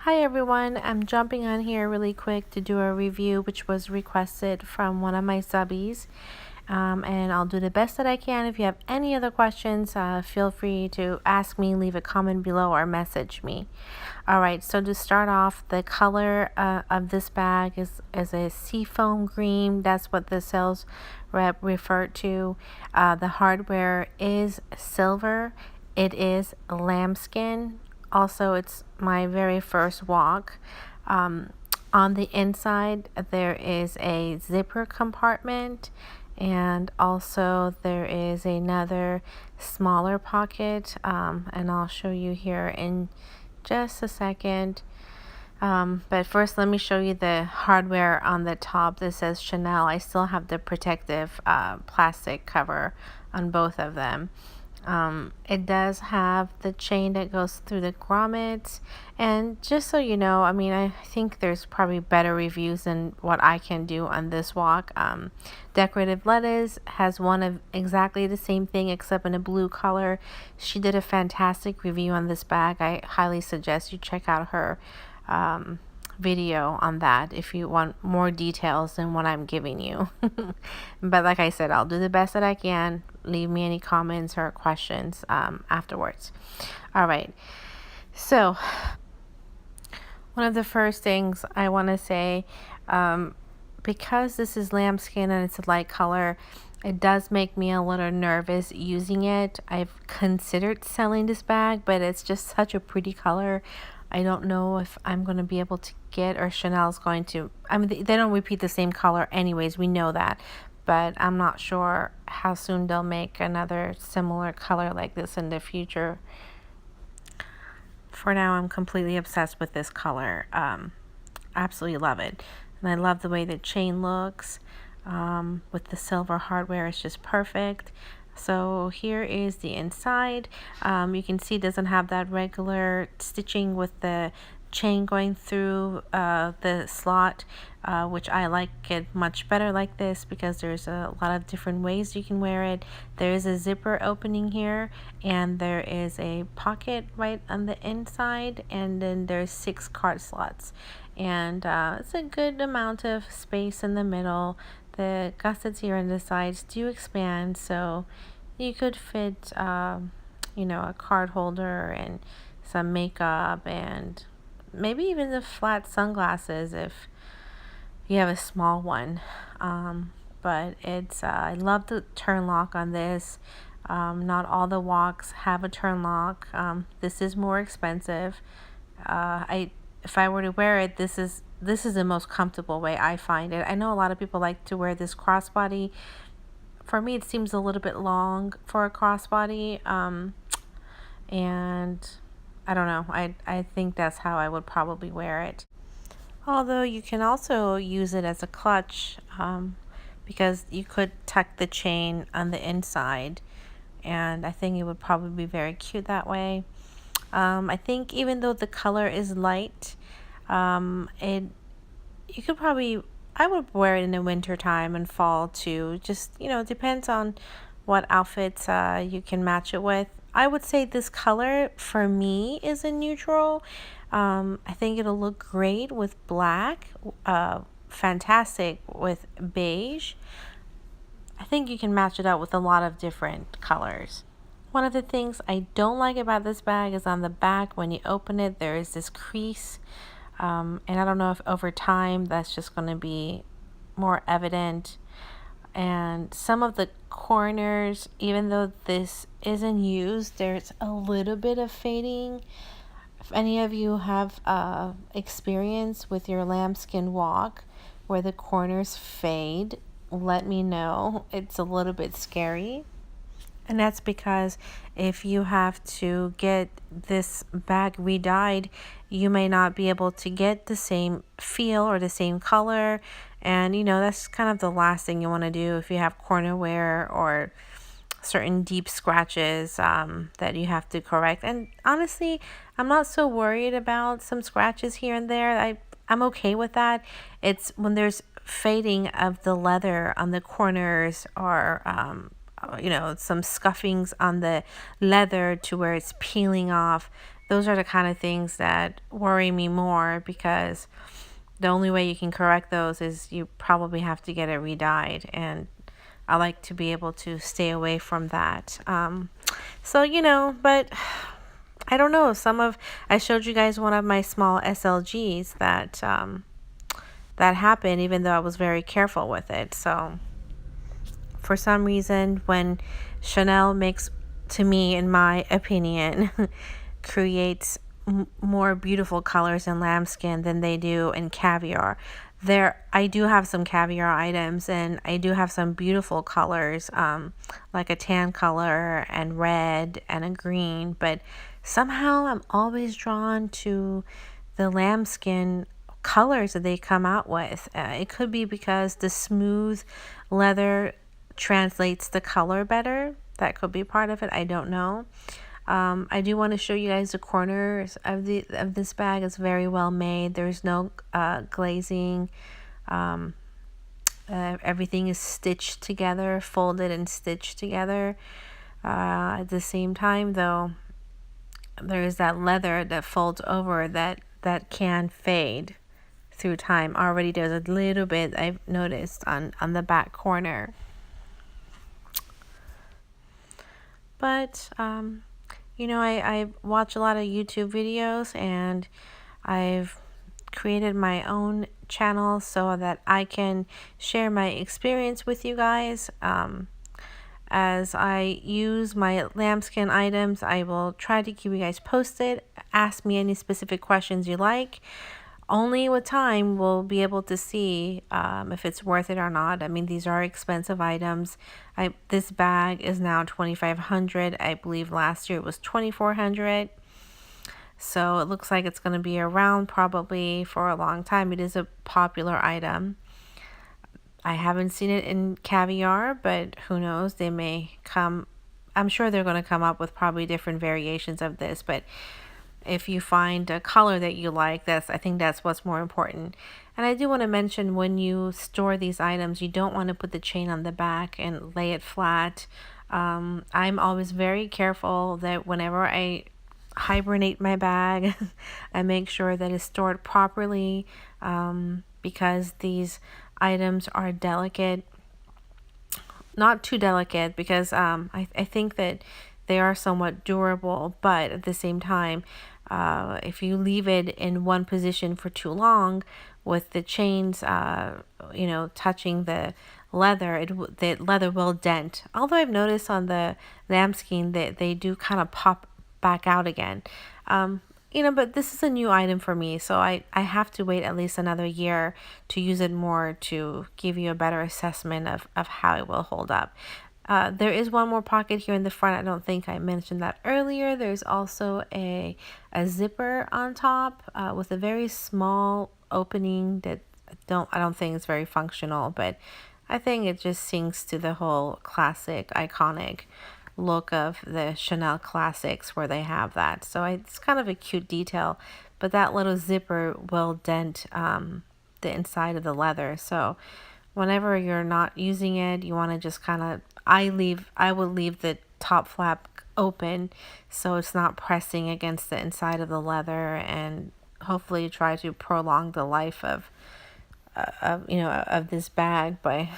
Hi everyone, I'm jumping on here really quick to do a review which was requested from one of my subbies. And I'll do the best that I can. If you have any other questions, feel free to ask me, leave a comment below, or message me. Alright, so to start off, the color of this bag is a seafoam green. That's what the sales rep referred to. The hardware is silver. It is lambskin. Also, it's my very first WOC. On the inside, there is a zipper compartment, and also there is another smaller pocket, and I'll show you here in just a second. But first, let me show you the hardware on the top that says Chanel. I still have the protective plastic cover on both of them. It does have the chain that goes through the grommets, and just so you know, I mean, I think there's probably better reviews than what I can do on this WOC. Decorative Lettuce has one of exactly the same thing except in a blue color. She did a fantastic review on this bag. I highly suggest you check out her video on that if you want more details than what I'm giving you. But like I said, I'll do the best that I can. Leave me any comments or questions afterwards. All right, so one of the first things I want to say, because this is lambskin and it's a light color, it does make me a little nervous using it. I've considered selling this bag, but it's just such a pretty color. I don't know if I'm going to be able to get, or Chanel's going to. I mean, they don't repeat the same color anyways, we know that. But I'm not sure how soon they'll make another similar color like this in the future. For now, I'm completely obsessed with this color. Absolutely love it. And I love the way the chain looks with the silver hardware. It's just perfect. So here is the inside. You can see it doesn't have that regular stitching with the chain going through the slot, which I like it much better like this because there's a lot of different ways you can wear it. There is a zipper opening here, and there is a pocket right on the inside, and then there's 6 card slots, and it's a good amount of space in the middle. The gussets here on the sides do expand, so you could fit you know, a card holder and some makeup, and maybe even the flat sunglasses if you have a small one. But it's I love the turn lock on this. Not all the WOCs have a turn lock. This is more expensive. If I were to wear it, this is the most comfortable way I find it. I know a lot of people like to wear this crossbody. For me, it seems a little bit long for a crossbody, and I don't know. I think that's how I would probably wear it. Although you can also use it as a clutch, because you could tuck the chain on the inside, and I think it would probably be very cute that way. I think even though the color is light, you could probably, I would wear it in the winter time and fall too. Just, you know, depends on what outfits you can match it with. I would say this color for me is a neutral. I think it'll look great with black, fantastic with beige. I think you can match it up with a lot of different colors. One of the things I don't like about this bag is on the back, when you open it, there is this crease. And I don't know if over time that's just going to be more evident. And some of the corners, even though this isn't used, there's a little bit of fading. If any of you have experience with your lambskin WOC where the corners fade, let me know. It's a little bit scary. And that's because if you have to get this bag re-dyed, you may not be able to get the same feel or the same color. And, you know, that's kind of the last thing you want to do if you have corner wear or certain deep scratches that you have to correct. And honestly, I'm not so worried about some scratches here and there. I'm okay with that. It's when there's fading of the leather on the corners, or you know, some scuffings on the leather to where it's peeling off. those are the kind of things that worry me more, because the only way you can correct those is you probably have to get it re-dyed, and I like to be able to stay away from that. So, you know, but I don't know. I showed you guys one of my small SLGs that that happened, even though I was very careful with it. So for some reason, when Chanel makes, to me, in my opinion, creates more beautiful colors in lambskin than they do in caviar. I do have some caviar items, and I do have some beautiful colors, like a tan color and red and a green, but somehow I'm always drawn to the lambskin colors that they come out with. It could be because the smooth leather translates the color better. That could be part of it. I don't know. I do want to show you guys the corners of this bag. It's very well made. There's no glazing. Everything is stitched together, folded and stitched together. At the same time, though, there is that leather that folds over that can fade through time. Already there's a little bit I've noticed on the back corner. But you know, I watch a lot of YouTube videos, and I've created my own channel so that I can share my experience with you guys. As I use my lambskin items, I will try to keep you guys posted. Ask me any specific questions you like. Only with time we'll be able to see if it's worth it or not. I mean, these are expensive items. This bag is now $2,500. I believe last year it was $2,400. So it looks like it's going to be around probably for a long time. It is a popular item. I haven't seen it in caviar, but who knows? They may come. I'm sure they're going to come up with probably different variations of this, but if you find a color that you like, I think that's what's more important. And I do want to mention, when you store these items, you don't want to put the chain on the back and lay it flat. I'm always very careful that whenever I hibernate my bag, I make sure that it's stored properly, because these items are delicate. Not too delicate, because I think that they are somewhat durable, but at the same time, if you leave it in one position for too long with the chains, you know, touching the leather, the leather will dent. Although I've noticed on the lambskin that they do kind of pop back out again. You know, but this is a new item for me, so I have to wait at least another year to use it more to give you a better assessment of how it will hold up. There is one more pocket here in the front. I don't think I mentioned that earlier. There's also a zipper on top with a very small opening that I don't think is very functional, but I think it just sinks to the whole classic, iconic look of the Chanel classics where they have that. So it's kind of a cute detail, but that little zipper will dent the inside of the leather. So whenever you're not using it, you want to just kind of, I would leave the top flap open so it's not pressing against the inside of the leather, and hopefully try to prolong the life of this bag by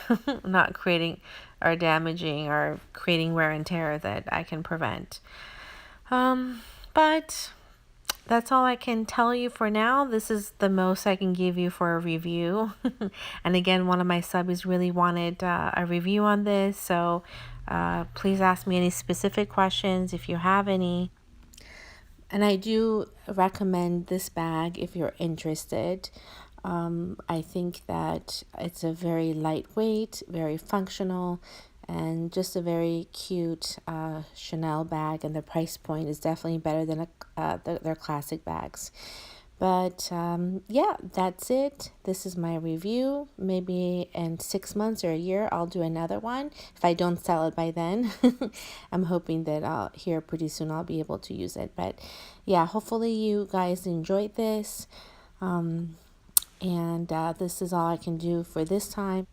not creating or damaging or creating wear and tear that I can prevent. But that's all I can tell you for now. This is the most I can give you for a review. And again, one of my subbies really wanted a review on this, so please ask me any specific questions if you have any. And I do recommend this bag if you're interested. I think that it's a very lightweight, very functional, and just a very cute Chanel bag, and the price point is definitely better than their classic bags. But yeah, that's it. This is my review. Maybe in 6 months or a year, I'll do another one. If I don't sell it by then, I'm hoping that here pretty soon I'll be able to use it. But yeah, hopefully you guys enjoyed this. And this is all I can do for this time.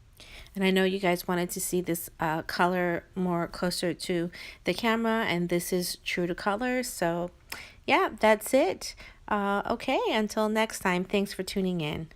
And I know you guys wanted to see this color more closer to the camera, and this is true to color. So yeah, that's it. Okay, until next time, thanks for tuning in.